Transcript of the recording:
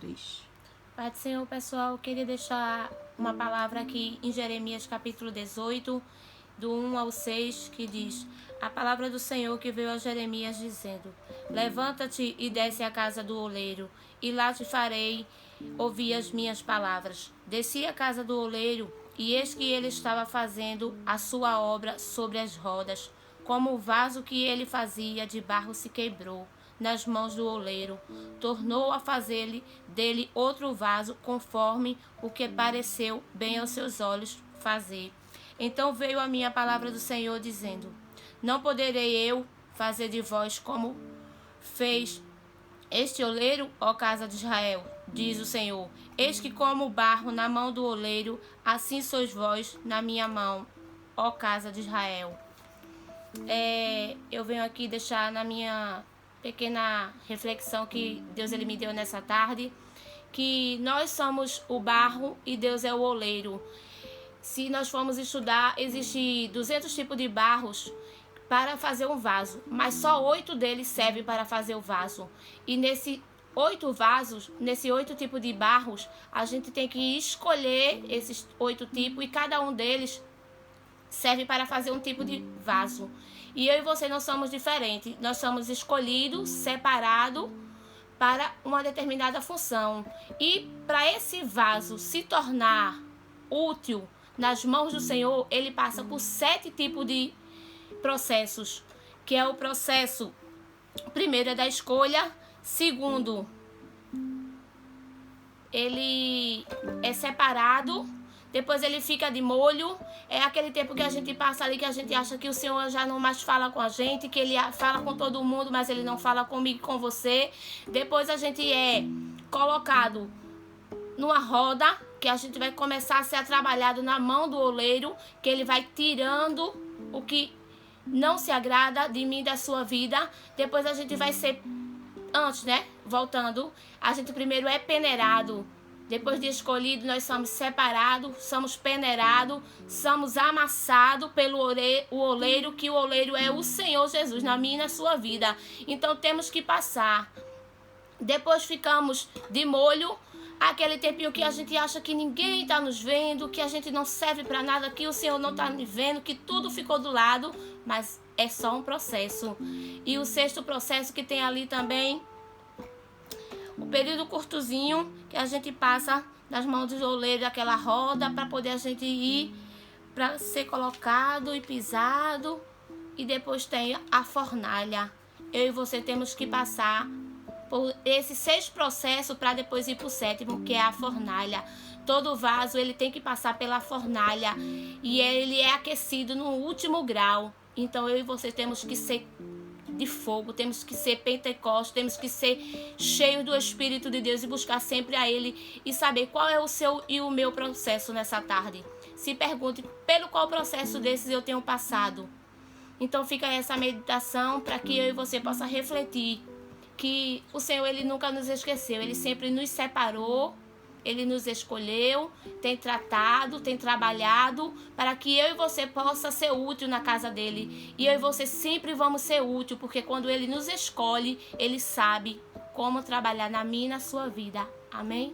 3. Pai do Senhor, pessoal, eu queria deixar uma palavra aqui em Jeremias capítulo 18, do 1 ao 6, que diz: a palavra do Senhor que veio a Jeremias dizendo: levanta-te e desce à casa do oleiro, e lá te farei ouvir as minhas palavras. Desci à casa do oleiro, e eis que ele estava fazendo a sua obra sobre as rodas. Como o vaso que ele fazia de barro se quebrou nas mãos do oleiro, tornou a fazer dele outro vaso, conforme o que pareceu bem aos seus olhos fazer. Então veio a minha palavra do Senhor, dizendo: não poderei eu fazer de vós como fez este oleiro, ó casa de Israel, diz o Senhor. Eis que como o barro na mão do oleiro, assim sois vós na minha mão, ó casa de Israel. Eu venho aqui deixar na minha pequena reflexão que Deus ele me deu nessa tarde, que nós somos o barro e Deus é o oleiro. Se nós formos estudar, existem 200 tipos de barros para fazer um vaso, mas só 8 deles servem para fazer o vaso. E nesse 8 tipos de barros, a gente tem que escolher esses 8 tipos e cada um deles serve para fazer um tipo de vaso. E eu e você não somos diferentes. Nós somos escolhidos, separados para uma determinada função. E para esse vaso se tornar útil nas mãos do Senhor, ele passa por 7 tipos de processos. Que é o processo, primeiro é da escolha, segundo, ele é separado, depois ele fica de molho. É aquele tempo que a gente passa ali, que a gente acha que o Senhor já não mais fala com a gente, que ele fala com todo mundo, mas ele não fala comigo e com você. Depois a gente é colocado numa roda, que a gente vai começar a ser trabalhado na mão do oleiro, que ele vai tirando o que não se agrada de mim, da sua vida. Depois a gente vai ser, voltando, a gente primeiro é peneirado. Depois de escolhido, nós somos separados, somos peneirados, somos amassados pelo oleiro, que o oleiro é o Senhor Jesus na minha e na sua vida. Então temos que passar. Depois ficamos de molho, aquele tempinho que a gente acha que ninguém está nos vendo, que a gente não serve para nada, que o Senhor não está me vendo, que tudo ficou do lado, mas é só um processo. E o 6º processo que tem ali também, o período curtozinho que a gente passa nas mãos do oleiro, aquela roda, para poder a gente ir para ser colocado e pisado. E depois tem a fornalha. Eu e você temos que passar por esses 6 processos para depois ir para o 7º, que é a fornalha. Todo vaso ele tem que passar pela fornalha e ele é aquecido no último grau. Então eu e você temos que ser de fogo, temos que ser pentecostes, temos que ser cheios do Espírito de Deus e buscar sempre a Ele e saber qual é o seu e o meu processo nessa tarde. Se pergunte pelo qual processo desses eu tenho passado. Então fica essa meditação para que eu e você possa refletir que o Senhor ele nunca nos esqueceu, Ele sempre nos separou, Ele nos escolheu, tem tratado, tem trabalhado para que eu e você possa ser útil na casa dEle. E eu e você sempre vamos ser útil, porque quando Ele nos escolhe, Ele sabe como trabalhar na minha e na sua vida. Amém?